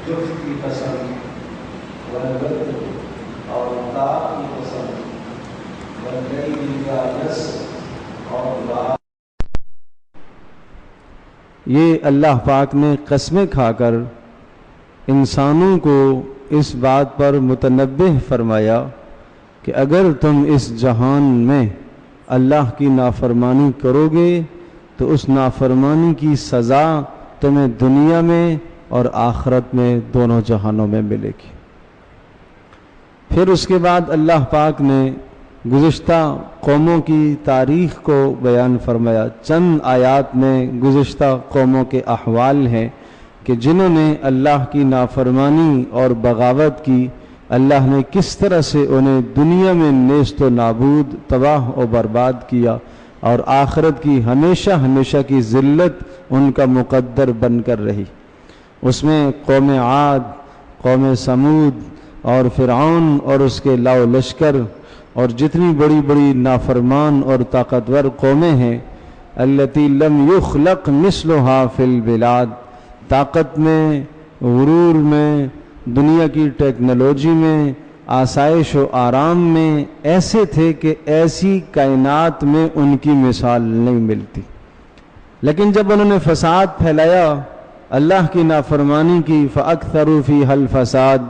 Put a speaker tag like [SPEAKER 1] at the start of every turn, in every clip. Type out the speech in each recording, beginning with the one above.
[SPEAKER 1] جفت کی قسم، والبدر اور تاء کی قسم، واللیل کا یسر اور رات۔
[SPEAKER 2] یہ اللہ پاک نے قسمیں کھا کر انسانوں کو اس بات پر متنبہ فرمایا کہ اگر تم اس جہان میں اللہ کی نافرمانی کرو گے تو اس نافرمانی کی سزا تمہیں دنیا میں اور آخرت میں دونوں جہانوں میں ملے گی۔ پھر اس کے بعد اللہ پاک نے گزشتہ قوموں کی تاریخ کو بیان فرمایا۔ چند آیات میں گزشتہ قوموں کے احوال ہیں کہ جنہوں نے اللہ کی نافرمانی اور بغاوت کی، اللہ نے کس طرح سے انہیں دنیا میں نیست و نابود، تباہ و برباد کیا، اور آخرت کی ہمیشہ ہمیشہ کی ذلت ان کا مقدر بن کر رہی۔ اس میں قوم عاد، قوم سمود اور فرعون اور اس کے لاؤ لشکر اور جتنی بڑی بڑی نافرمان اور طاقتور قومیں ہیں، التی لم یخلق مثلها فی البلاد، طاقت میں، غرور میں، دنیا کی ٹیکنالوجی میں، آسائش و آرام میں ایسے تھے کہ ایسی کائنات میں ان کی مثال نہیں ملتی۔ لیکن جب انہوں نے فساد پھیلایا، اللہ کی نافرمانی کی، فَأَكْثَرُوا فِيهَا الْفَسَادَ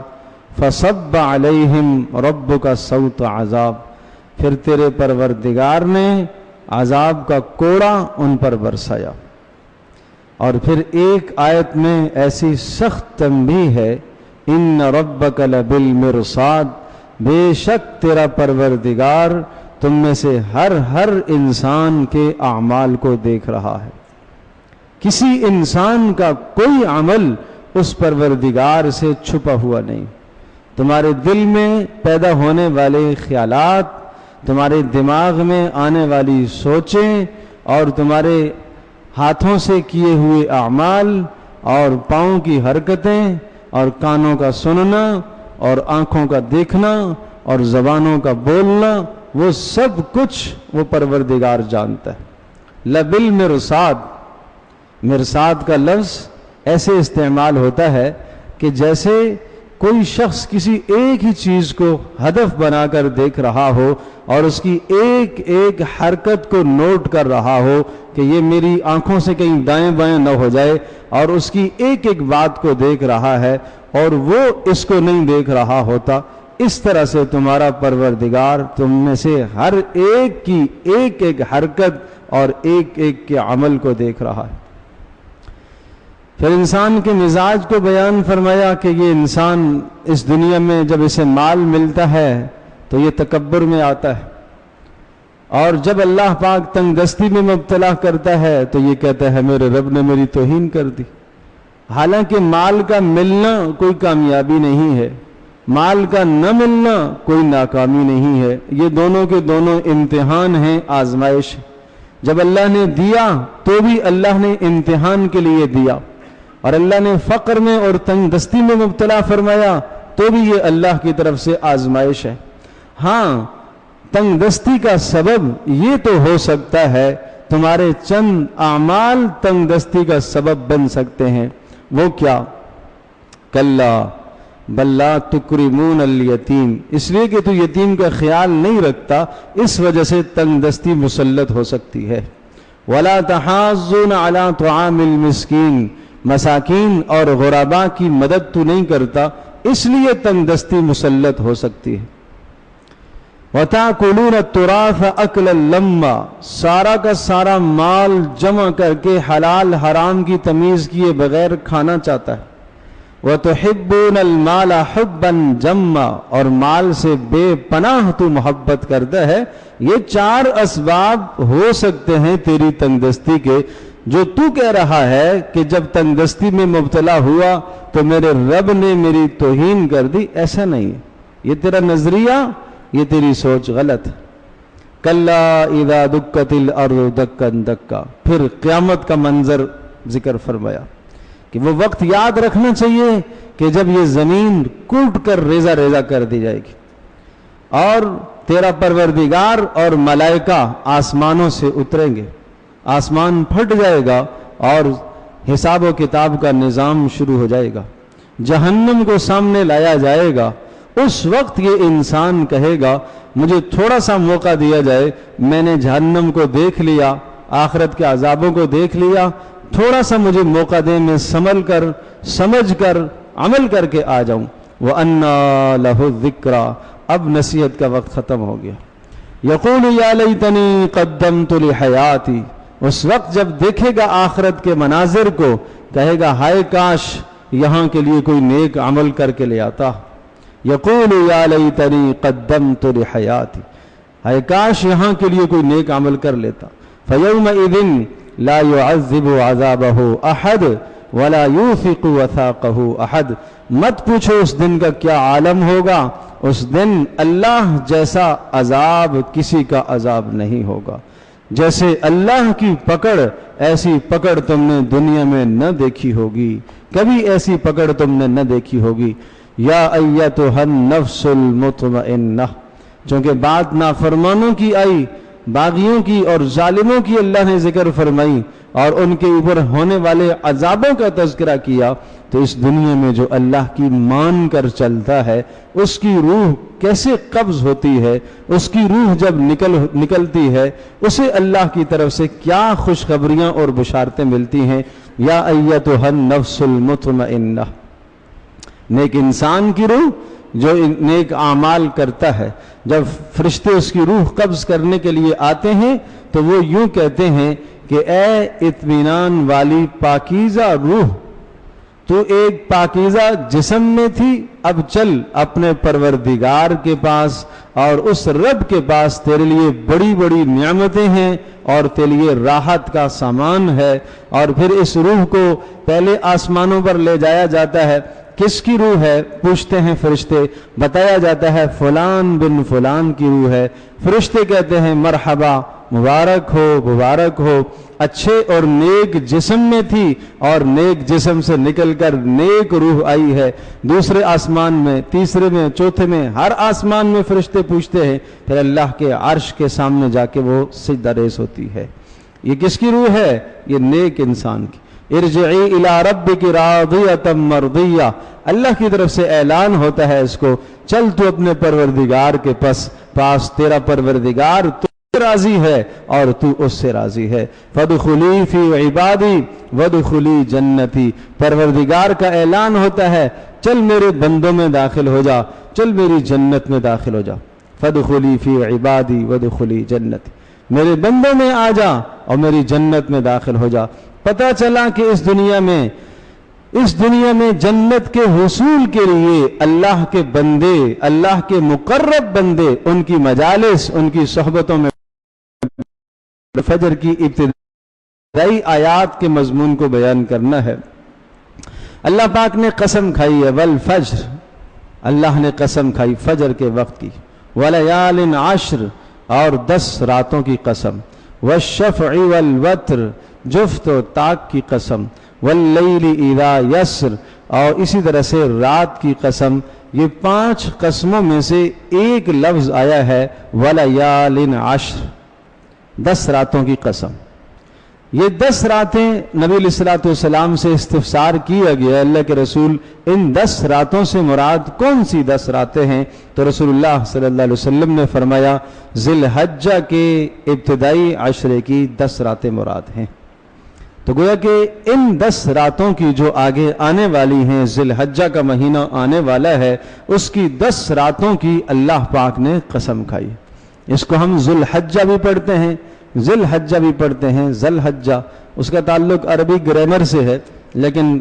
[SPEAKER 2] فَصَبَّ عَلَيْهِمْ رَبُّكَ صَوْتَ عذاب، پھر تیرے پروردگار نے عذاب کا کوڑا ان پر برسایا۔ اور پھر ایک آیت میں ایسی سخت تنبیہ ہے، ان ربک لبالمرصاد، بے شک تیرا پروردگار تم میں سے ہر انسان کے اعمال کو دیکھ رہا ہے۔ کسی انسان کا کوئی عمل اس پروردگار سے چھپا ہوا نہیں۔ تمہارے دل میں پیدا ہونے والے خیالات، تمہارے دماغ میں آنے والی سوچیں، اور تمہارے ہاتھوں سے کیے ہوئے اعمال، اور پاؤں کی حرکتیں، اور کانوں کا سننا، اور آنکھوں کا دیکھنا، اور زبانوں کا بولنا، وہ سب کچھ وہ پروردگار جانتا ہے۔ لبالمرصاد، مرصاد کا لفظ ایسے استعمال ہوتا ہے کہ جیسے کوئی شخص کسی ایک ہی چیز کو ہدف بنا کر دیکھ رہا ہو اور اس کی ایک ایک حرکت کو نوٹ کر رہا ہو کہ یہ میری آنکھوں سے کہیں دائیں بائیں نہ ہو جائے، اور اس کی ایک ایک بات کو دیکھ رہا ہے اور وہ اس کو نہیں دیکھ رہا ہوتا۔ اس طرح سے تمہارا پروردگار تم میں سے ہر ایک کی ایک ایک حرکت اور ایک ایک کے عمل کو دیکھ رہا ہے۔ پھر انسان کے مزاج کو بیان فرمایا کہ یہ انسان اس دنیا میں جب اسے مال ملتا ہے تو یہ تکبر میں آتا ہے، اور جب اللہ پاک تنگ دستی میں مبتلا کرتا ہے تو یہ کہتا ہے میرے رب نے میری توہین کر دی۔ حالانکہ مال کا ملنا کوئی کامیابی نہیں ہے، مال کا نہ ملنا کوئی ناکامی نہیں ہے، یہ دونوں کے دونوں امتحان ہیں، آزمائش۔ جب اللہ نے دیا تو بھی اللہ نے امتحان کے لیے دیا، اور اللہ نے فقر میں اور تنگ دستی میں مبتلا فرمایا تو بھی یہ اللہ کی طرف سے آزمائش ہے۔ ہاں، تنگ دستی کا سبب یہ تو ہو سکتا ہے، تمہارے چند اعمال تنگ دستی کا سبب بن سکتے ہیں۔ وہ کیا؟ کلا بل لا تکرمون الیتیم، اس لیے کہ تو یتیم کا خیال نہیں رکھتا، اس وجہ سے تنگ دستی مسلط ہو سکتی ہے۔ ولا تحاضون علی طعام المسکین، مساکین اور غرباء کی مدد تو نہیں کرتا، اس لیے تنگ دستی مسلط ہو سکتی ہے۔ وَتَأْكُلُونَ التُّرَاثَ أَكْلًا لَمًّا، سارا کا سارا مال جمع کر کے حلال حرام کی تمیز کیے بغیر کھانا چاہتا ہے۔ وَتُحِبُّونَ الْمَالَ حُبًّا جَمًّا، اور مال سے بے پناہ تو محبت کرتا ہے۔ یہ چار اسباب ہو سکتے ہیں تیری تنگ دستی کے، جو تو کہہ رہا ہے کہ جب تنگ دستی میں مبتلا ہوا تو میرے رب نے میری توہین کر دی، ایسا نہیں ہے، یہ تیرا نظریہ، یہ تیری سوچ غلط ہے۔ کلا اذا دکت الارض دکن دکا، پھر قیامت کا منظر ذکر فرمایا کہ وہ وقت یاد رکھنا چاہیے کہ جب یہ زمین کوٹ کر ریزہ ریزہ کر دی جائے گی، اور تیرا پروردگار اور ملائکہ آسمانوں سے اتریں گے، آسمان پھٹ جائے گا اور حساب و کتاب کا نظام شروع ہو جائے گا۔ جہنم کو سامنے لایا جائے گا، اس وقت یہ انسان کہے گا مجھے تھوڑا سا موقع دیا جائے، میں نے جہنم کو دیکھ لیا، آخرت کے عذابوں کو دیکھ لیا، تھوڑا سا مجھے موقع دیں، میں سمجھ کر عمل کر کے آ جاؤں۔ وَأَنَّا لَهُ الذِّكْرَى، اب نصیحت کا وقت ختم ہو گیا۔ یقول یا لیتنی قدمت لحیاتی، اس وقت جب دیکھے گا آخرت کے مناظر کو کہے گا ہائے کاش یہاں کے لیے کوئی نیک عمل کر کے لے آتا۔ یقول یا لیتنی قدمت لحیاتی، ہائے کاش یہاں کے لیے کوئی نیک عمل کر لیتا۔ فیومئذ لا يعذب عذابہ احد ولا یوثق وثاقہ احد، مت پوچھو اس دن کا کیا عالم ہوگا، اس دن اللہ جیسا عذاب کسی کا عذاب نہیں ہوگا۔ جیسے اللہ کی پکڑ ایسی پکڑ تم نے دنیا میں نہ دیکھی ہوگی، کبھی ایسی پکڑ تم نے نہ دیکھی ہوگی۔ یا ایتھا النفس المطمئنہ، چونکہ بات نافرمانوں کی آئی، باغیوں کی اور ظالموں کی اللہ نے ذکر فرمائی اور ان کے اوپر ہونے والے عذابوں کا تذکرہ کیا، تو اس دنیا میں جو اللہ کی مان کر چلتا ہے اس کی روح کیسے قبض ہوتی ہے، اس کی روح جب نکلتی ہے اسے اللہ کی طرف سے کیا خوشخبریاں اور بشارتیں ملتی ہیں۔ یا ایتھا النفس المطمئنہ، نیک انسان کی روح جو نیک اعمال کرتا ہے، جب فرشتے اس کی روح قبض کرنے کے لیے آتے ہیں تو وہ یوں کہتے ہیں کہ اے اطمینان والی پاکیزہ روح، تو ایک پاکیزہ جسم میں تھی، اب چل اپنے پروردگار کے پاس، اور اس رب کے پاس تیرے لیے بڑی بڑی نعمتیں ہیں اور تیرے لیے راحت کا سامان ہے۔ اور پھر اس روح کو پہلے آسمانوں پر لے جایا جاتا ہے۔ کس کی روح ہے؟ پوچھتے ہیں فرشتے، بتایا جاتا ہے فلان بن فلان کی روح ہے۔ فرشتے کہتے ہیں مرحبا، مبارک ہو مبارک ہو، اچھے اور نیک جسم میں تھی اور نیک جسم سے نکل کر نیک روح آئی ہے۔ دوسرے آسمان میں، تیسرے میں، چوتھے میں، ہر آسمان میں فرشتے پوچھتے ہیں، پھر اللہ کے عرش کے سامنے جا کے وہ سجدہ ریز ہوتی ہے۔ یہ کس کی روح ہے؟ یہ نیک انسان کی۔ ارجعی الی ربک راضیۃ مرضیہ، اللہ کی طرف سے اعلان ہوتا ہے اس کو، چل تو اپنے پروردگار کے پاس، تیرا پروردگار تو راضی ہے اور تو اس سے راضی ہے۔ فادخلی فی عبادی وادخلی جنتی، پروردگار کا اعلان ہوتا ہے چل میرے بندوں میں داخل ہو جا، چل میری جنت میں داخل ہو جا۔ فادخلی فی عبادی وادخلی جنتی، میرے بندوں میں آ جا اور میری جنت میں داخل ہو جا۔ پتہ چلا کہ اس دنیا میں جنت کے حصول کے لیے اللہ کے بندے، اللہ کے مقرب بندے، ان کی مجالس، ان کی صحبتوں میں فجر کی ابتدائی آیات کے مضمون کو بیان کرنا ہے۔ اللہ پاک نے قسم کھائی ہے، والفجر، اللہ نے قسم کھائی فجر کے وقت کی، ولیال عشر، اور 10 راتوں کی قسم، والشفع والوتر، جفت و طاق کی قسم، واللیل اذا یسر، اور اسی طرح سے رات کی قسم۔ یہ 5 قسموں میں سے ایک لفظ آیا ہے ولیال عشر، 10 راتوں کی قسم۔ یہ 10 راتیں نبی علیہ الصلوۃ والسلام سے استفسار کیا گیا، اللہ کے رسول ان 10 راتوں سے مراد کون سی 10 راتیں ہیں؟ تو رسول اللہ صلی اللہ علیہ وسلم نے فرمایا ذی الحجہ کے ابتدائی عشرے کی 10 راتیں مراد ہیں۔ تو گویا کہ ان 10 راتوں کی جو آگے آنے والی ہیں، ذی الحجہ کا مہینہ آنے والا ہے، اس کی 10 راتوں کی اللہ پاک نے قسم کھائی۔ اس کو ہم ذو الحجہ بھی پڑھتے ہیں، ذی الحجہ بھی پڑھتے ہیں، ذی الحجہ، اس کا تعلق عربی گرامر سے ہے، لیکن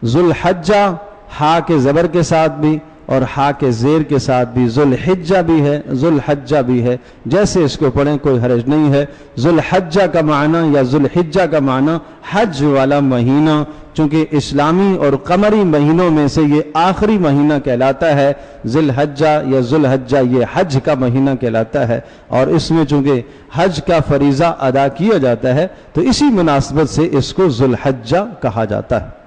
[SPEAKER 2] ذو الحجہ ہا کے زبر کے ساتھ بھی اور ہا کے زیر کے ساتھ بھی، ذو الحجہ بھی ہے، ذو الحجہ بھی ہے، جیسے اس کو پڑھیں کوئی حرج نہیں ہے۔ ذو الحجہ کا معنی یا ذو الحجہ کا معنی حج والا مہینہ، چونکہ اسلامی اور قمری مہینوں میں سے یہ آخری مہینہ کہلاتا ہے۔ ذی الحجہ یا ذو الحجہ یہ حج کا مہینہ کہلاتا ہے، اور اس میں چونکہ حج کا فریضہ ادا کیا جاتا ہے تو اسی مناسبت سے اس کو ذو الحجہ کہا جاتا ہے۔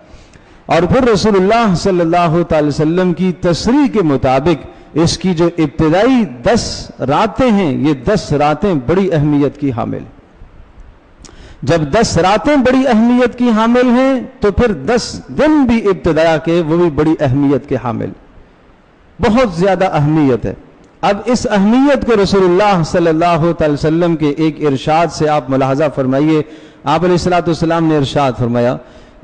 [SPEAKER 2] اور پھر رسول اللہ صلی اللہ تعالی وسلم کی تصریح کے مطابق اس کی جو ابتدائی 10 راتیں ہیں، یہ 10 راتیں بڑی اہمیت کی حامل۔ جب 10 راتیں بڑی اہمیت کی حامل ہیں تو پھر 10 دن بھی ابتدا کے وہ بھی بڑی اہمیت کے حامل، بہت زیادہ اہمیت ہے۔ اب اس اہمیت کو رسول اللہ صلی اللہ علیہ وسلم کے ایک ارشاد سے آپ ملاحظہ فرمائیے۔ آپ علیہ الصلوۃ والسلام نے ارشاد فرمایا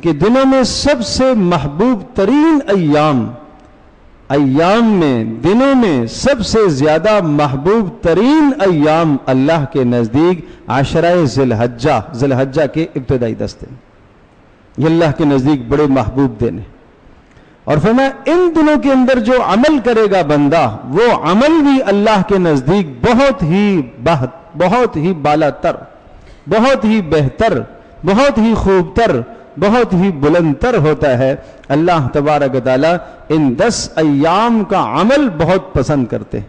[SPEAKER 2] کہ دنوں میں سب سے محبوب ترین دنوں میں سب سے زیادہ محبوب ترین ایام اللہ کے نزدیک عشرہ ذی الحجہ کے ابتدائی 10 دن، یہ اللہ کے نزدیک بڑے محبوب دن ہیں۔ اور فرمایا ان دنوں کے اندر جو عمل کرے گا بندہ، وہ عمل بھی اللہ کے نزدیک بہت ہی بالا تر، بہت ہی بہتر، بہت ہی خوب تر، بہت ہی بلند تر ہوتا ہے۔ اللہ تبارک و تعالیٰ ان 10 ایام کا عمل بہت پسند کرتے ہیں،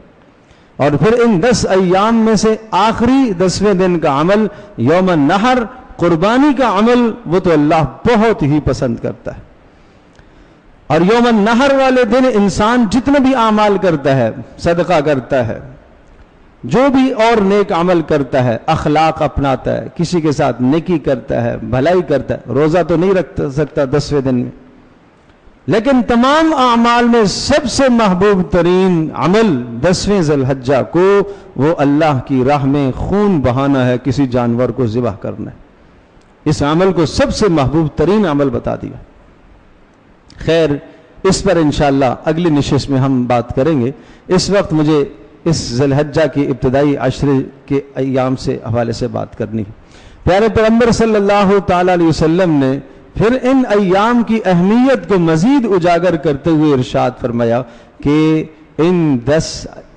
[SPEAKER 2] اور پھر ان 10 ایام میں سے آخری 10ویں دن کا عمل یوم النحر، قربانی کا عمل، وہ تو اللہ بہت ہی پسند کرتا ہے۔ اور یوم النحر والے دن انسان جتنے بھی اعمال کرتا ہے، صدقہ کرتا ہے، جو بھی اور نیک عمل کرتا ہے، اخلاق اپناتا ہے، کسی کے ساتھ نیکی کرتا ہے، بھلائی کرتا ہے، روزہ تو نہیں رکھ سکتا 10ویں دن میں، لیکن تمام اعمال میں سب سے محبوب ترین عمل 10ویں ذی الحجہ کو وہ اللہ کی راہ میں خون بہانا ہے، کسی جانور کو ذبح کرنا ہے۔ اس عمل کو سب سے محبوب ترین عمل بتا دیا۔ خیر، اس پر انشاءاللہ اگلی نشست میں ہم بات کریں گے۔ اس وقت مجھے اس ذی الحجہ کی ابتدائی عشرے کے ایام سے حوالے سے بات کرنی ہے۔ پیارے پیغمبر صلی اللہ تعالی علیہ وسلم نے پھر ان ایام کی اہمیت کو مزید اجاگر کرتے ہوئے ارشاد فرمایا کہ ان 10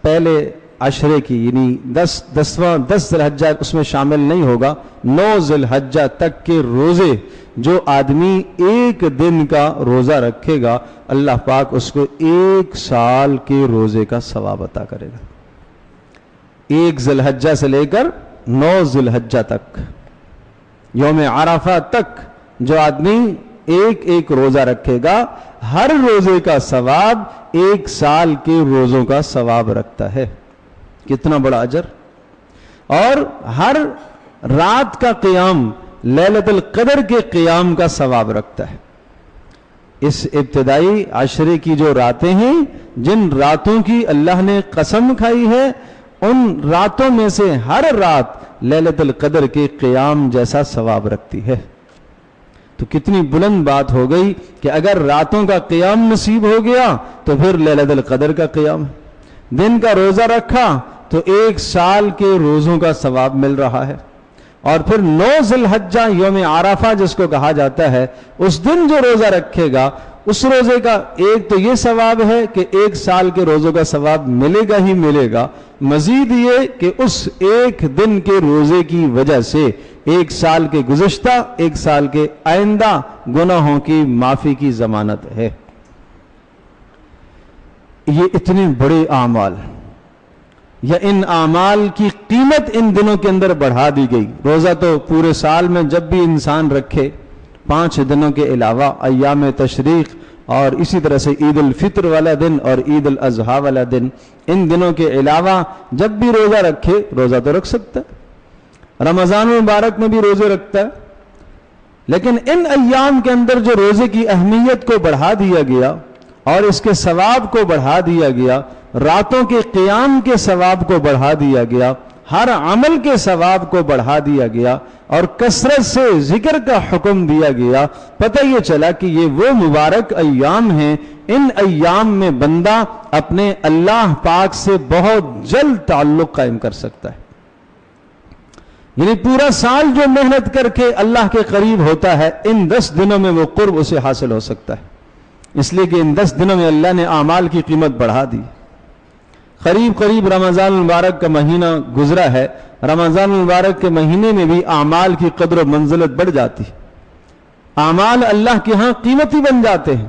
[SPEAKER 2] پہلے عشرے کی، یعنی 10 ذی الحجہ اس میں شامل نہیں ہوگا، 9 ذی الحجہ تک کے روزے جو آدمی ایک دن کا روزہ رکھے گا، اللہ پاک اس کو 1 سال کے روزے کا ثواب عطا کرے گا۔ 1 ذی الحجہ سے لے کر 9 ذی الحجہ تک، یوم عرفہ تک جو آدمی ایک روزہ رکھے گا، ہر روزے کا ثواب 1 سال کے روزوں کا ثواب رکھتا ہے۔ کتنا بڑا اجر! اور ہر رات کا قیام لیلۃ القدر کے قیام کا ثواب رکھتا ہے۔ اس ابتدائی عشرے کی جو راتیں ہیں، جن راتوں کی اللہ نے قسم کھائی ہے، ان راتوں میں سے ہر رات لیلۃ القدر کے قیام جیسا ثواب رکھتی ہے۔ تو کتنی بلند بات ہو گئی کہ اگر راتوں کا قیام نصیب ہو گیا تو پھر لیلۃ القدر کا قیام، دن کا روزہ رکھا تو 1 سال کے روزوں کا ثواب مل رہا ہے۔ اور پھر 9 ذی الحجہ یوم عرفہ جس کو کہا جاتا ہے، اس دن جو روزہ رکھے گا، اس روزے کا ایک تو یہ ثواب ہے کہ 1 سال کے روزوں کا ثواب ملے گا ہی ملے گا، مزید یہ کہ اس ایک دن کے روزے کی وجہ سے 1 سال کے گزشتہ، 1 سال کے آئندہ گناہوں کی معافی کی ضمانت ہے۔ یہ اتنے بڑے اعمال، یا ان اعمال کی قیمت ان دنوں کے اندر بڑھا دی گئی۔ روزہ تو پورے سال میں جب بھی انسان رکھے، 5 دنوں کے علاوہ ایام تشریق اور اسی طرح سے عید الفطر والا دن اور عید الاضحیٰ والا دن، ان دنوں کے علاوہ جب بھی روزہ رکھے، روزہ تو رکھ سکتا ہے، رمضان المبارک میں بھی روزے رکھتا ہے، لیکن ان ایام کے اندر جو روزے کی اہمیت کو بڑھا دیا گیا اور اس کے ثواب کو بڑھا دیا گیا، راتوں کے قیام کے ثواب کو بڑھا دیا گیا، ہر عمل کے ثواب کو بڑھا دیا گیا، اور کثرت سے ذکر کا حکم دیا گیا، پتہ یہ چلا کہ یہ وہ مبارک ایام ہیں، ان ایام میں بندہ اپنے اللہ پاک سے بہت جلد تعلق قائم کر سکتا ہے۔ یعنی پورا سال جو محنت کر کے اللہ کے قریب ہوتا ہے، ان 10 دنوں میں وہ قرب اسے حاصل ہو سکتا ہے، اس لیے کہ ان 10 دنوں میں اللہ نے اعمال کی قیمت بڑھا دی۔ قریب رمضان المبارک کا مہینہ گزرا ہے، رمضان المبارک کے مہینے میں بھی اعمال کی قدر و منزلت بڑھ جاتی، اعمال اللہ کے ہاں قیمتی بن جاتے ہیں،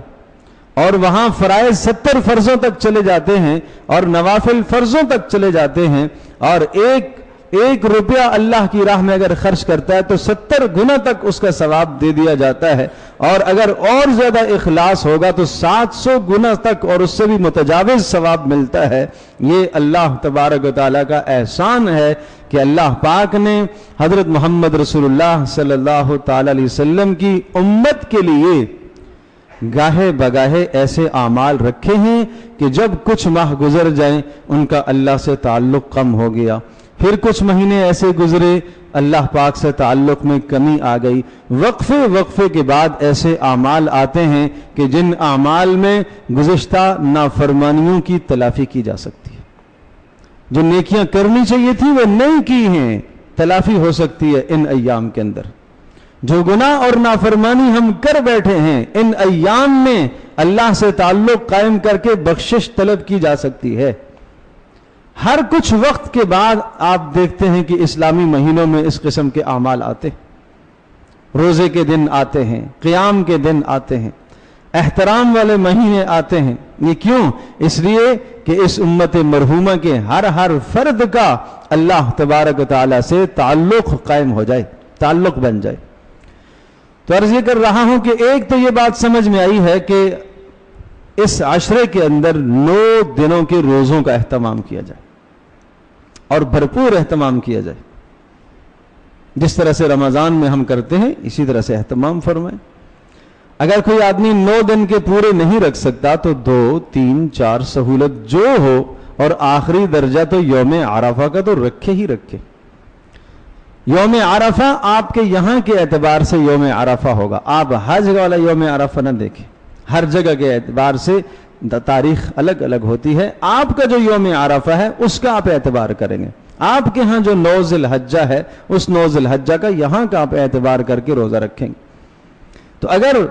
[SPEAKER 2] اور وہاں فرائض 70 فرضوں تک چلے جاتے ہیں اور نوافل فرضوں تک چلے جاتے ہیں، اور ایک 1 روپیہ اللہ کی راہ میں اگر خرچ کرتا ہے تو 70 گنا تک اس کا ثواب دے دیا جاتا ہے، اور اگر اور زیادہ اخلاص ہوگا تو 700 گنا تک اور اس سے بھی متجاوز ثواب ملتا ہے۔ یہ اللہ تبارک و تعالیٰ کا احسان ہے کہ اللہ پاک نے حضرت محمد رسول اللہ صلی اللہ تعالی علیہ وسلم کی امت کے لیے گاہے بگاہے ایسے اعمال رکھے ہیں کہ جب کچھ ماہ گزر جائیں ان کا اللہ سے تعلق کم ہو گیا، پھر کچھ مہینے ایسے گزرے اللہ پاک سے تعلق میں کمی آ گئی، وقفے کے بعد ایسے اعمال آتے ہیں کہ جن اعمال میں گزشتہ نافرمانیوں کی تلافی کی جا سکتی ہے، جو نیکیاں کرنی چاہیے تھی وہ نہیں کی ہیں، تلافی ہو سکتی ہے ان ایام کے اندر۔ جو گناہ اور نافرمانی ہم کر بیٹھے ہیں ان ایام میں اللہ سے تعلق قائم کر کے بخشش طلب کی جا سکتی ہے۔ ہر کچھ وقت کے بعد آپ دیکھتے ہیں کہ اسلامی مہینوں میں اس قسم کے اعمال آتے ہیں، روزے کے دن آتے ہیں، قیام کے دن آتے ہیں، احترام والے مہینے آتے ہیں۔ یہ کیوں؟ اس لیے کہ اس امت مرحومہ کے ہر فرد کا اللہ تبارک و تعالیٰ سے تعلق قائم ہو جائے، تعلق بن جائے۔ تو عرض یہ کر رہا ہوں کہ ایک تو یہ بات سمجھ میں آئی ہے کہ اس عشرے کے اندر 9 دنوں کے روزوں کا اہتمام کیا جائے اور بھرپور اہتمام کیا جائے، جس طرح سے رمضان میں ہم کرتے ہیں اسی طرح سے اہتمام فرمائیں۔ اگر کوئی آدمی 9 دن کے پورے نہیں رکھ سکتا تو 2 3 4 سہولت جو ہو، اور آخری درجہ تو یوم عرفہ کا تو رکھے ہی رکھے۔ یوم عرفہ آپ کے یہاں کے اعتبار سے یوم عرفہ ہوگا، آپ حج والا یوم عرفہ نہ دیکھیں، ہر جگہ کے اعتبار سے تاریخ الگ الگ ہوتی ہے۔ آپ کا جو یوم عرفہ ہے اس کا آپ اعتبار کریں گے، آپ کے ہاں جو 9 ذی الحجہ ہے اس 9 ذی الحجہ کا یہاں کا آپ اعتبار کر کے روزہ رکھیں گے۔ تو اگر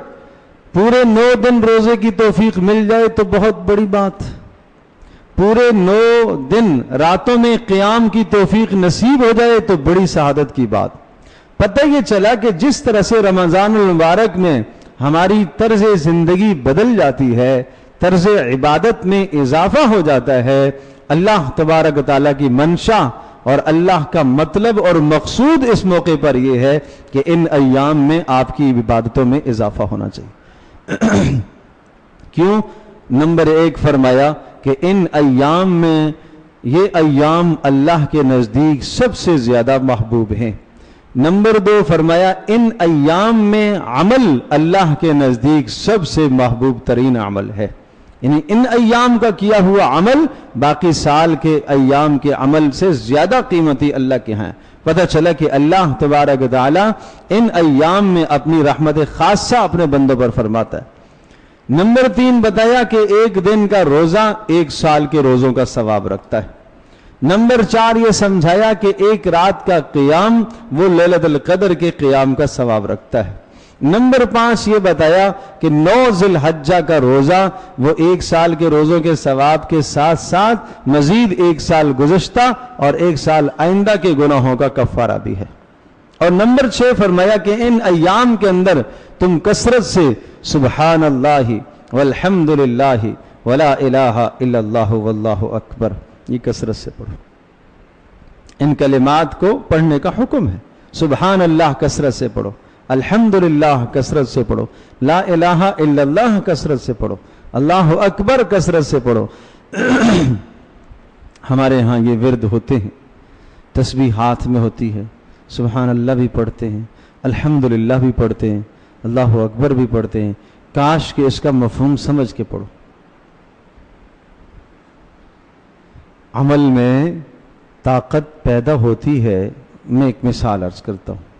[SPEAKER 2] پورے 9 دن روزے کی توفیق مل جائے تو بہت بڑی بات، پورے 9 دن راتوں میں قیام کی توفیق نصیب ہو جائے تو بڑی سعادت کی بات۔ پتہ یہ چلا کہ جس طرح سے رمضان المبارک میں ہماری طرز زندگی بدل جاتی ہے، طرز عبادت میں اضافہ ہو جاتا ہے، اللہ تبارک و تعالیٰ کی منشا اور اللہ کا مطلب اور مقصود اس موقع پر یہ ہے کہ ان ایام میں آپ کی عبادتوں میں اضافہ ہونا چاہیے۔ کیوں؟ نمبر 1 فرمایا کہ ان ایام میں یہ ایام اللہ کے نزدیک سب سے زیادہ محبوب ہیں۔ نمبر 2 فرمایا ان ایام میں عمل اللہ کے نزدیک سب سے محبوب ترین عمل ہے، یعنی ان ایام کا کیا ہوا عمل باقی سال کے ایام کے عمل سے زیادہ قیمتی اللہ کے ہیں۔ پتہ چلا کہ اللہ تبارک و تعالی ان ایام میں اپنی رحمت خاصہ اپنے بندوں پر فرماتا ہے۔ نمبر 3 بتایا کہ ایک دن کا روزہ 1 سال کے روزوں کا ثواب رکھتا ہے۔ نمبر 4 یہ سمجھایا کہ ایک رات کا قیام وہ لیلۃ القدر کے قیام کا ثواب رکھتا ہے۔ نمبر 5 یہ بتایا کہ 9 ذی الحجہ کا روزہ وہ 1 سال کے روزوں کے ثواب کے ساتھ ساتھ مزید 1 سال گزشتہ اور 1 سال آئندہ کے گناہوں کا کفارہ بھی ہے۔ اور نمبر 6 فرمایا کہ ان ایام کے اندر تم کثرت سے سبحان اللہ والحمد للہ ولا الہ الا اللہ واللہ اکبر یہ کثرت سے پڑھو۔ ان کلمات کو پڑھنے کا حکم ہے۔ سبحان اللہ کثرت سے پڑھو، الحمدللہ کثرت سے پڑھو، لا الہ الا اللہ کثرت سے پڑھو، اللہ اکبر کثرت سے پڑھو۔ ہمارے ہاں یہ ورد ہوتے ہیں، تسبیح ہاتھ میں ہوتی ہے، سبحان اللہ بھی پڑھتے ہیں، الحمدللہ بھی پڑھتے ہیں، اللہ اکبر بھی پڑھتے ہیں۔ کاش کہ اس کا مفہوم سمجھ کے پڑھو۔ عمل میں طاقت پیدا ہوتی ہے۔ میں ایک مثال عرض کرتا ہوں۔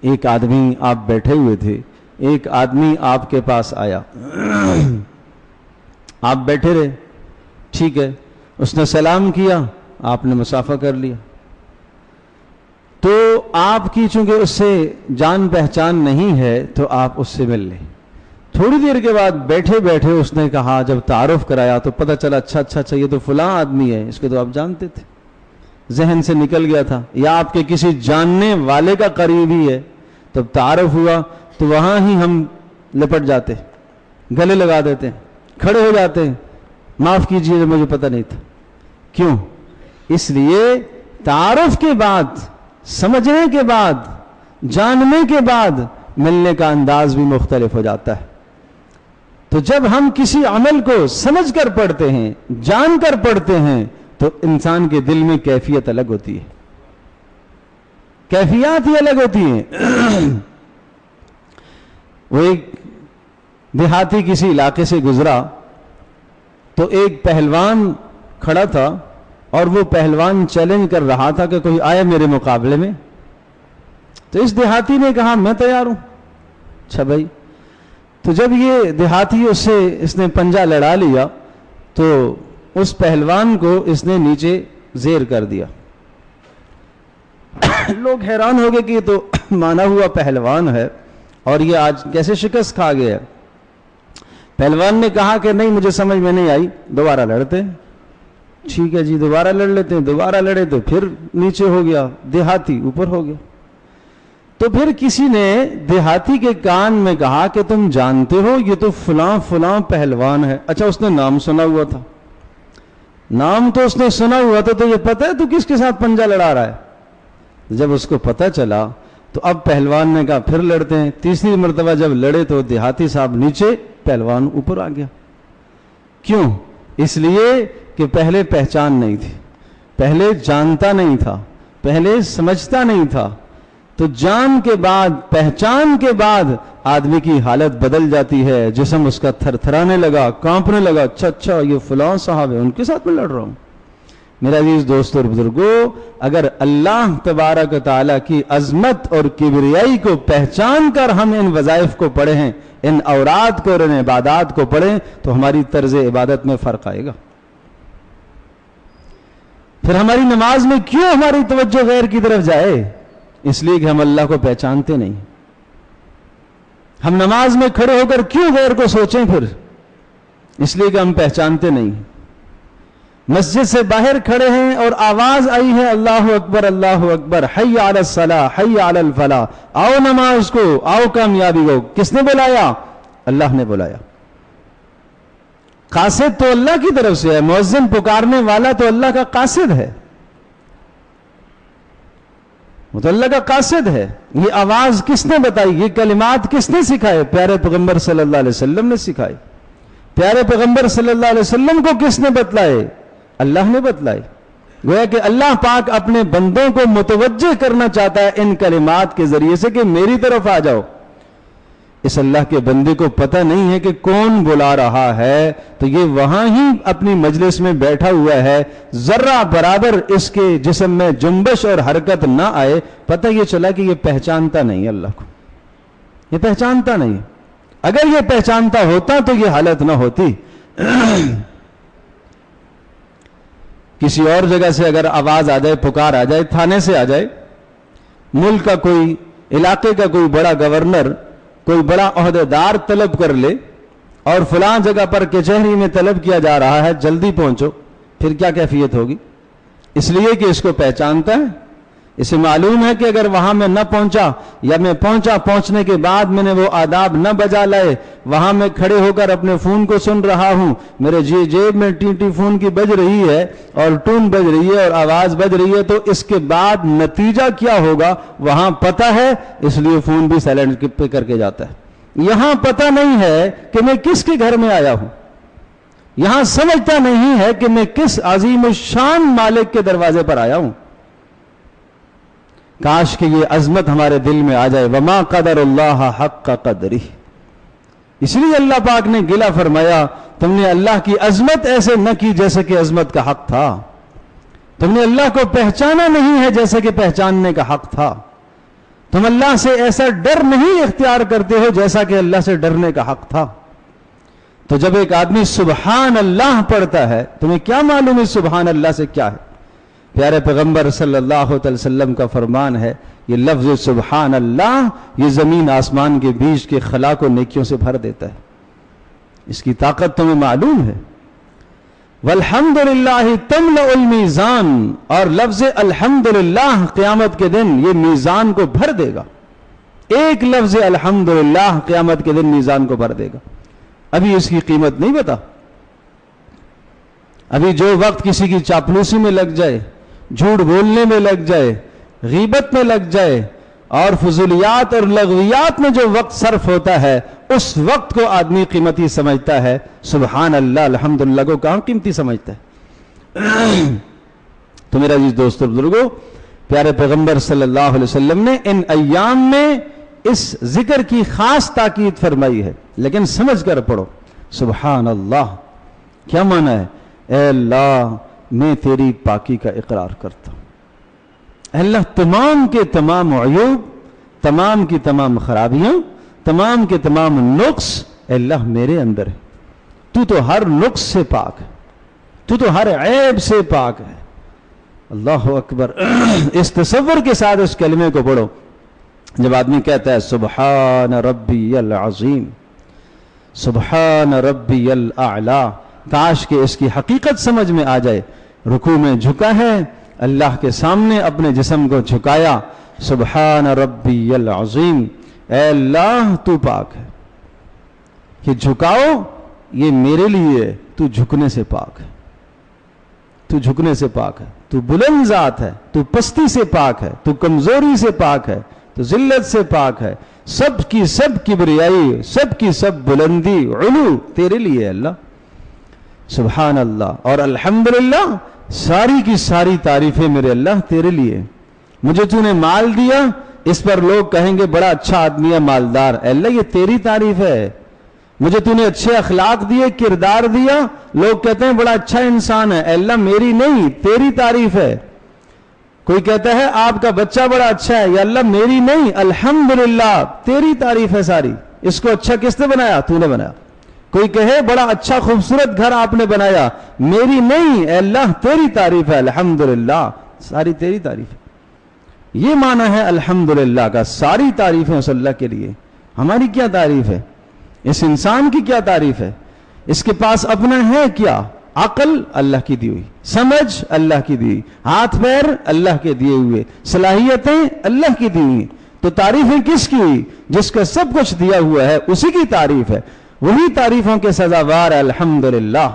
[SPEAKER 2] ایک آدمی آپ بیٹھے ہوئے تھے، ایک آدمی آپ کے پاس آیا، آپ بیٹھے رہے، ٹھیک ہے، اس نے سلام کیا، آپ نے مصافحہ کر لیا، تو آپ کی چونکہ اس سے جان پہچان نہیں ہے تو آپ اس سے مل لیں۔ تھوڑی دیر کے بعد بیٹھے بیٹھے اس نے کہا، جب تعارف کرایا تو پتہ چلا اچھا یہ تو فلاں آدمی ہے، اس کے تو آپ جانتے تھے، ذہن سے نکل گیا تھا، یا آپ کے کسی جاننے والے کا قریبی ہے۔ تب تعارف ہوا تو وہاں ہی ہم لپٹ جاتے، گلے لگا دیتے، کھڑے ہو جاتے، معاف کیجیے مجھے پتہ نہیں تھا۔ کیوں؟ اس لیے تعارف کے بعد، سمجھنے کے بعد، جاننے کے بعد ملنے کا انداز بھی مختلف ہو جاتا ہے۔ تو جب ہم کسی عمل کو سمجھ کر پڑھتے ہیں، جان کر پڑھتے ہیں، تو انسان کے دل میں کیفیت الگ ہوتی ہے، کیفیات ہی الگ ہوتی ہیں۔ وہ ایک دیہاتی کسی علاقے سے گزرا تو ایک پہلوان کھڑا تھا اور وہ پہلوان چیلنج کر رہا تھا کہ کوئی آئے میرے مقابلے میں۔ تو اس دیہاتی نے کہا میں تیار ہوں۔ اچھا بھائی، تو جب یہ دیہاتی اس نے پنجہ لڑا لیا تو اس پہلوان کو اس نے نیچے زیر کر دیا۔ لوگ حیران ہو گئے کہ یہ تو مانا ہوا پہلوان ہے اور یہ آج کیسے شکست کھا گیا۔ پہلوان نے کہا کہ نہیں، مجھے سمجھ میں نہیں آئی، دوبارہ لڑتے ہیں۔ ٹھیک ہے جی، دوبارہ لڑ لیتے ہیں۔ دوبارہ لڑے تو پھر نیچے ہو گیا، دیہاتی اوپر ہو گیا۔ تو پھر کسی نے دیہاتی کے کان میں کہا کہ تم جانتے ہو یہ تو فلاں فلاں پہلوان ہے۔ اچھا، اس نے نام سنا ہوا تھا، نام تو اس نے سنا ہوا تھا، تو یہ پتہ ہے تو کس کے ساتھ پنجہ لڑا رہا ہے؟ جب اس کو پتہ چلا تو اب پہلوان نے کہا پھر لڑتے ہیں۔ تیسری مرتبہ جب لڑے تو دیہاتی صاحب نیچے، پہلوان اوپر آ گیا۔ کیوں؟ اس لیے کہ پہلے پہچان نہیں تھی، پہلے جانتا نہیں تھا، پہلے سمجھتا نہیں تھا۔ تو جان کے بعد، پہچان کے بعد آدمی کی حالت بدل جاتی ہے، جسم اس کا تھر تھرانے لگا، کانپنے لگا۔ اچھا یہ فلاں صاحب ہے، ان کے ساتھ میں لڑ رہا ہوں۔ میرا عزیز دوستو اور بزرگوں، اگر اللہ تبارک و تعالیٰ کی عظمت اور کبریائی کو پہچان کر ہم ان وظائف کو پڑھیں ہیں، ان اوراد کو اور ان عبادات کو پڑھیں، تو ہماری طرز عبادت میں فرق آئے گا۔ پھر ہماری نماز میں کیوں ہماری توجہ غیر کی طرف جائے؟ اس لیے کہ ہم اللہ کو پہچانتے نہیں۔ ہم نماز میں کھڑے ہو کر کیوں غیر کو سوچیں؟ پھر اس لیے کہ ہم پہچانتے نہیں۔ مسجد سے باہر کھڑے ہیں اور آواز آئی ہے اللہ اکبر اللہ اکبر، حی علی الصلاح حی علی الفلاح، آؤ نماز کو، آؤ کامیابی کو۔ کس نے بلایا؟ اللہ نے بلایا۔ قاصد تو اللہ کی طرف سے ہے، مؤذن پکارنے والا تو اللہ کا قاصد ہے، وہ تو اللہ کا قاصد ہے۔ یہ آواز کس نے بتائی؟ یہ کلمات کس نے سکھائے؟ پیارے پیغمبر صلی اللہ علیہ وسلم نے سکھائے۔ پیارے پیغمبر صلی اللہ علیہ وسلم کو کس نے بتلائے؟ اللہ نے بتلائے۔ گویا کہ اللہ پاک اپنے بندوں کو متوجہ کرنا چاہتا ہے ان کلمات کے ذریعے سے کہ میری طرف آ جاؤ۔ اس اللہ کے بندے کو پتہ نہیں ہے کہ کون بلا رہا ہے، تو یہ وہاں ہی اپنی مجلس میں بیٹھا ہوا ہے، ذرہ برابر اس کے جسم میں جنبش اور حرکت نہ آئے، پتہ یہ چلا کہ یہ پہچانتا نہیں اللہ کو، یہ پہچانتا نہیں۔ اگر یہ پہچانتا ہوتا تو یہ حالت نہ ہوتی۔ کسی اور جگہ سے اگر آواز آ جائے، پکار آ جائے، تھانے سے آ جائے، ملک کا کوئی، علاقے کا کوئی بڑا گورنر، کوئی بڑا عہدیدار طلب کر لے اور فلاں جگہ پر کچہری میں طلب کیا جا رہا ہے، جلدی پہنچو، پھر کیا کیفیت ہوگی؟ اس لیے کہ اس کو پہچانتا ہے، اسے معلوم ہے کہ اگر وہاں میں نہ پہنچا یا میں پہنچا، پہنچنے کے بعد میں نے وہ آداب نہ بجا لائے، وہاں میں کھڑے ہو کر اپنے فون کو سن رہا ہوں، میرے جیب میں ٹی فون کی بج رہی ہے اور ٹون بج رہی ہے اور آواز بج رہی ہے، تو اس کے بعد نتیجہ کیا ہوگا وہاں پتہ ہے، اس لیے فون بھی سائلنٹ پہ کر کے جاتا ہے۔ یہاں پتہ نہیں ہے کہ میں کس کے گھر میں آیا ہوں، یہاں سمجھتا نہیں ہے کہ میں کس عظیم الشان مالک کے دروازے پر آیا ہوں۔ کاش کہ یہ عظمت ہمارے دل میں آ جائے۔ وما قدر اللہ حق قدرہ، اس لیے اللہ پاک نے گلہ فرمایا تم نے اللہ کی عظمت ایسے نہ کی جیسے کہ عظمت کا حق تھا، تم نے اللہ کو پہچانا نہیں ہے جیسے کہ پہچاننے کا حق تھا، تم اللہ سے ایسا ڈر نہیں اختیار کرتے ہو جیسا کہ اللہ سے ڈرنے کا حق تھا۔ تو جب ایک آدمی سبحان اللہ پڑھتا ہے، تمہیں کیا معلوم ہے سبحان اللہ سے کیا ہے؟ پیارے پیغمبر صلی اللہ علیہ وسلم کا فرمان ہے، یہ لفظ سبحان اللہ یہ زمین آسمان کے بیچ کے خلا کو نیکیوں سے بھر دیتا ہے، اس کی طاقت تمہیں معلوم ہے۔ والحمدللہ تملأ المیزان، اور لفظ الحمدللہ قیامت کے دن یہ میزان کو بھر دے گا، ایک لفظ الحمدللہ قیامت کے دن میزان کو بھر دے گا۔ ابھی اس کی قیمت نہیں پتا، ابھی جو وقت کسی کی چاپلوسی میں لگ جائے، جھوٹ بولنے میں لگ جائے، غیبت میں لگ جائے، اور فضولیات اور لغویات میں جو وقت صرف ہوتا ہے اس وقت کو آدمی قیمتی سمجھتا ہے، سبحان اللہ الحمدللہ کو کہاں قیمتی سمجھتا ہے؟ تو میرا عزیز دوستو بزرگو، پیارے پیغمبر صلی اللہ علیہ وسلم نے ان ایام میں اس ذکر کی خاص تاکید فرمائی ہے، لیکن سمجھ کر پڑھو۔ سبحان اللہ کیا معنی ہے؟ اے اللہ میں تیری پاکی کا اقرار کرتا ہوں، اے اللہ تمام کے تمام عیوب، تمام کی تمام خرابیاں، تمام کے تمام نقص اے اللہ میرے اندر ہے، تو تو ہر نقص سے پاک ہے، تو تو ہر عیب سے پاک ہے۔ اللہ اکبر۔ اس تصور کے ساتھ اس کلمے کو پڑھو، جب آدمی کہتا ہے سبحان ربی العظیم، سبحان ربی الاعلی، کاش کہ اس کی حقیقت سمجھ میں آ جائے۔ رکوع میں جھکا ہے، اللہ کے سامنے اپنے جسم کو جھکایا، سبحان ربی العظیم، اے اللہ تو پاک ہے، کہ جھکاؤ یہ میرے لیے ہے، تو جھکنے سے پاک ہے، تو جھکنے سے پاک ہے، تو بلند ذات ہے، تو پستی سے پاک ہے، تو کمزوری سے پاک ہے، تو ذلت سے پاک ہے، سب کی سب کبریائی، سب کی سب بلندی علو تیرے لیے ہے اللہ، سبحان اللہ۔ اور الحمدللہ ساری کی ساری تعریفیں میرے اللہ تیرے لیے۔ مجھے تو نے مال دیا، اس پر لوگ کہیں گے بڑا اچھا آدمی ہے، مالدار، اے اللہ یہ تیری تعریف ہے۔ مجھے تو نے اچھے اخلاق دیے، کردار دیا، لوگ کہتے ہیں بڑا اچھا انسان ہے، اے اللہ میری نہیں تیری تعریف ہے۔ کوئی کہتا ہے آپ کا بچہ بڑا اچھا ہے، یا اللہ میری نہیں، الحمدللہ تیری تعریف ہے ساری۔ اس کو اچھا کس نے بنایا؟ تو نے بنایا۔ کوئی کہے بڑا اچھا خوبصورت گھر آپ نے بنایا، میری نہیں، اے اللہ تیری تعریف ہے، الحمدللہ ساری تیری تعریف ہے۔ یہ معنی ہے الحمدللہ کا، ساری تعریفیں اس اللہ کے لیے۔ ہماری کیا تعریف ہے؟ اس انسان کی کیا تعریف ہے؟ اس کے پاس اپنا ہے کیا؟ عقل اللہ کی دی ہوئی، سمجھ اللہ کی دی ہوئی، ہاتھ پیر اللہ کے دیے ہوئے، صلاحیتیں اللہ کی دی ہوئی، تو تعریفیں کس کی ہوئی؟ جس کا سب کچھ دیا ہوا ہے اسی کی تعریف ہے، وہی تعریفوں کے سزاوار ہے الحمدللہ۔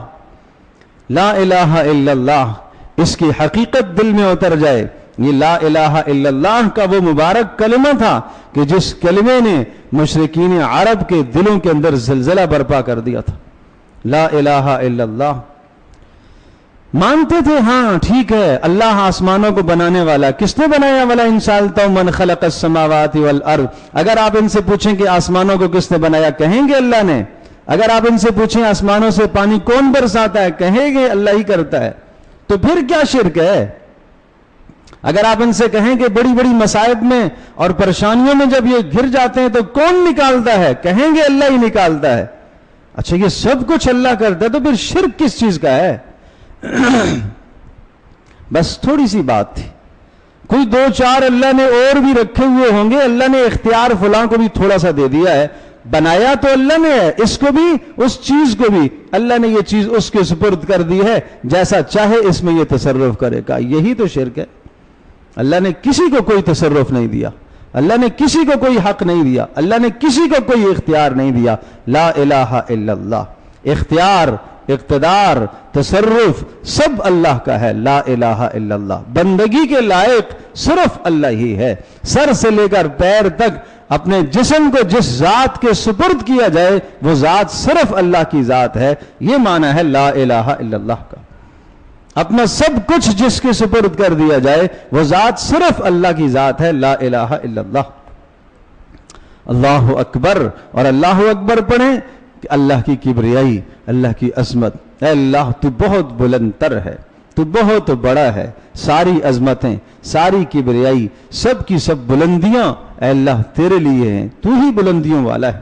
[SPEAKER 2] لا الہ الا اللہ، اس کی حقیقت دل میں اتر جائے۔ یہ لا الہ الا اللہ کا وہ مبارک کلمہ تھا کہ جس کلمے نے مشرکین عرب کے دلوں کے اندر زلزلہ برپا کر دیا تھا۔ لا الہ الا اللہ مانتے تھے، ہاں ٹھیک ہے اللہ آسمانوں کو بنانے والا، کس نے بنایا؟ وَلَا إِن سَأَلْتَهُم مَّنْ خَلَقَ السَّمَاوَاتِ وَالْأَرْضِ، اگر آپ ان سے پوچھیں کہ آسمانوں کو کس نے بنایا، کہیں گے اللہ نے۔ اگر آپ ان سے پوچھیں آسمانوں سے پانی کون برساتا ہے، کہیں گے اللہ ہی کرتا ہے۔ تو پھر کیا شرک ہے؟ اگر آپ ان سے کہیں کہ بڑی بڑی مصائب میں اور پریشانیوں میں جب یہ گھر جاتے ہیں تو کون نکالتا ہے، کہیں گے اللہ ہی نکالتا ہے۔ اچھا یہ سب کچھ اللہ کرتا ہے، تو پھر شرک کس چیز کا ہے؟ بس تھوڑی سی بات تھی، کوئی دو چار اللہ نے اور بھی رکھے ہوئے ہوں گے، اللہ نے اختیار فلاں کو بھی تھوڑا سا دے دیا ہے، بنایا تو اللہ نے ہے، اس کو بھی اس چیز کو بھی اللہ نے یہ چیز اس کے سپرد کر دی ہے، جیسا چاہے اس میں یہ تصرف کرے گا۔ یہی تو شرک ہے۔ اللہ نے کسی کو کوئی تصرف نہیں دیا، اللہ نے کسی کو کوئی حق نہیں دیا، اللہ نے کسی کو کوئی اختیار نہیں دیا۔ لا الہ الا اللہ، اختیار، اقتدار، تصرف سب اللہ کا ہے۔ لا الہ الا اللہ، بندگی کے لائق صرف اللہ ہی ہے۔ سر سے لے کر پیر تک اپنے جسم کو جس ذات کے سپرد کیا جائے وہ ذات صرف اللہ کی ذات ہے۔ یہ معنی ہے لا الہ الا اللہ کا۔ اپنا سب کچھ جس کے سپرد کر دیا جائے وہ ذات صرف اللہ کی ذات ہے۔ لا الہ الا اللہ۔ اللہ اکبر، اور اللہ اکبر پڑھیں کہ اللہ کی کبریائی، اللہ کی عظمت، اے اللہ تو بہت بلند تر ہے، تو بہت بڑا ہے، ساری عظمتیں، ساری کبریائی، سب کی سب بلندیاں اے اللہ تیرے لیے ہیں، تو ہی بلندیوں والا ہے۔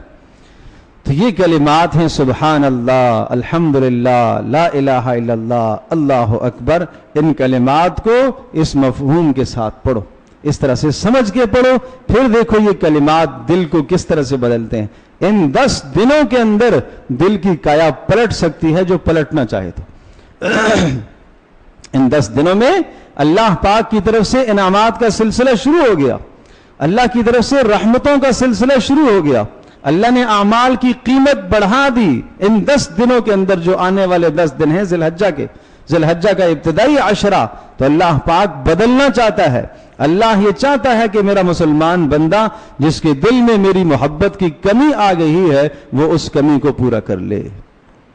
[SPEAKER 2] تو یہ کلمات ہیں سبحان اللہ، الحمدللہ، لا الہ الا اللہ، اللہ اکبر۔ ان کلمات کو اس مفہوم کے ساتھ پڑھو، اس طرح سے سمجھ کے پڑھو، پھر دیکھو یہ کلمات دل کو کس طرح سے بدلتے ہیں۔ ان 10 دنوں کے اندر دل کی کایا پلٹ سکتی ہے جو پلٹنا چاہے تو۔ ان 10 دنوں میں اللہ پاک کی طرف سے انعامات کا سلسلہ شروع ہو گیا، اللہ کی طرف سے رحمتوں کا سلسلہ شروع ہو گیا، اللہ نے اعمال کی قیمت بڑھا دی۔ ان 10 دنوں کے اندر جو آنے والے 10 دن ہیں ذی الحجہ کے، ذی الحجہ کا ابتدائی عشرہ تو اللہ پاک بدلنا چاہتا ہے. اللہ یہ چاہتا ہے کہ میرا مسلمان بندہ جس کے دل میں میری محبت کی کمی آ گئی ہے وہ اس کمی کو پورا کر لے.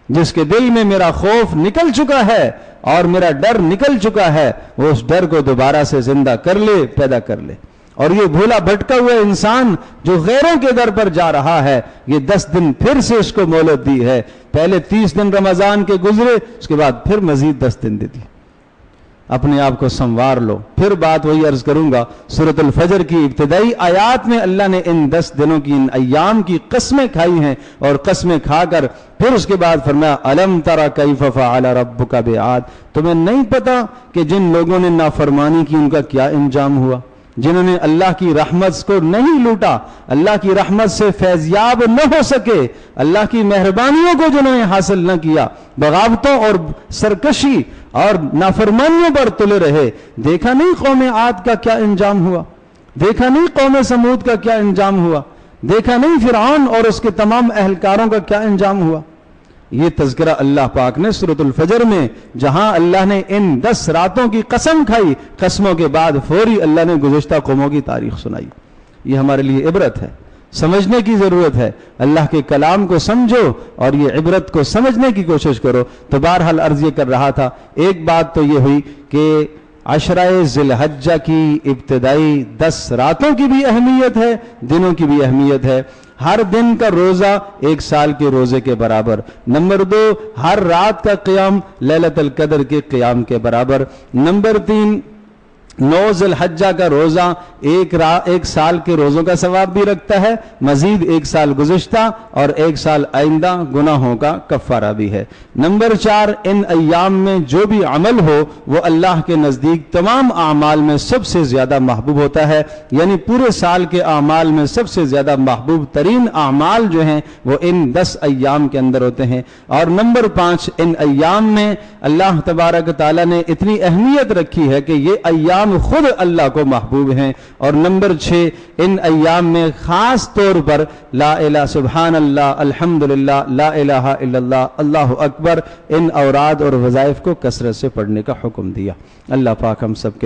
[SPEAKER 2] جس کے دل میں میرا خوف نکل چکا ہے اور میرا ڈر نکل چکا ہے وہ اس ڈر کو دوبارہ سے زندہ کر لے، پیدا کر لے. اور یہ بھولا بھٹکا ہوا انسان جو غیروں کے در پر جا رہا ہے، یہ 10 دن پھر سے اس کو مہلت دی ہے. پہلے 30 دن رمضان کے گزرے، اس کے بعد پھر مزید 10 دن دے دی. اپنے آپ کو سنوار لو. پھر بات وہی عرض کروں گا، سورۃ الفجر کی ابتدائی آیات میں اللہ نے ان 10 دنوں کی، ان ایام کی قسمیں کھائی ہیں، اور قسمیں کھا کر پھر اس کے بعد فرمایا الم تری کیف فعل ربک بعاد. تمہیں نہیں پتا کہ جن لوگوں نے نافرمانی کی ان کا کیا انجام ہوا، جنہوں نے اللہ کی رحمت کو نہیں لوٹا، اللہ کی رحمت سے فیضیاب نہ ہو سکے، اللہ کی مہربانیوں کو جنہوں نے حاصل نہ کیا، بغاوتوں اور سرکشی اور نافرمانیوں پر تلے رہے. دیکھا نہیں قوم عاد کا کیا انجام ہوا، دیکھا نہیں قوم سمود کا کیا انجام ہوا، دیکھا نہیں فرعون اور اس کے تمام اہلکاروں کا کیا انجام ہوا. یہ تذکرہ اللہ پاک نے سورۃ الفجر میں، جہاں اللہ نے ان 10 راتوں کی قسم کھائی، قسموں کے بعد فوری اللہ نے گزشتہ قوموں کی تاریخ سنائی. یہ ہمارے لیے عبرت ہے، سمجھنے کی ضرورت ہے. اللہ کے کلام کو سمجھو اور یہ عبرت کو سمجھنے کی کوشش کرو. تو بہرحال عرض یہ کر رہا تھا، ایک بات تو یہ ہوئی کہ عشرہ ذی الحجہ کی ابتدائی 10 راتوں کی بھی اہمیت ہے، دنوں کی بھی اہمیت ہے. ہر دن کا روزہ 1 سال کے روزے کے برابر. نمبر 2، ہر رات کا قیام لیلۃ القدر کے قیام کے برابر. نمبر 3، 9 ذی الحجہ کا روزہ ایک سال کے روزوں کا ثواب بھی رکھتا ہے، مزید 1 سال گزشتہ اور 1 سال آئندہ گناہوں کا کفارہ بھی ہے. نمبر 4، ان ایام میں جو بھی عمل ہو وہ اللہ کے نزدیک تمام اعمال میں سب سے زیادہ محبوب ہوتا ہے، یعنی پورے سال کے اعمال میں سب سے زیادہ محبوب ترین اعمال جو ہیں وہ ان 10 ایام کے اندر ہوتے ہیں. اور نمبر 5، ان ایام میں اللہ تبارک تعالیٰ نے اتنی اہمیت رکھی ہے کہ یہ ایام خود اللہ کو محبوب ہیں. اور نمبر 6، ان ایام میں خاص طور پر لا الہ سبحان اللہ، الحمدللہ، لا الہ الا اللہ، اللہ اکبر، ان اوراد اور وظائف کو کثرت سے پڑھنے کا حکم دیا. اللہ پاک ہم سب کے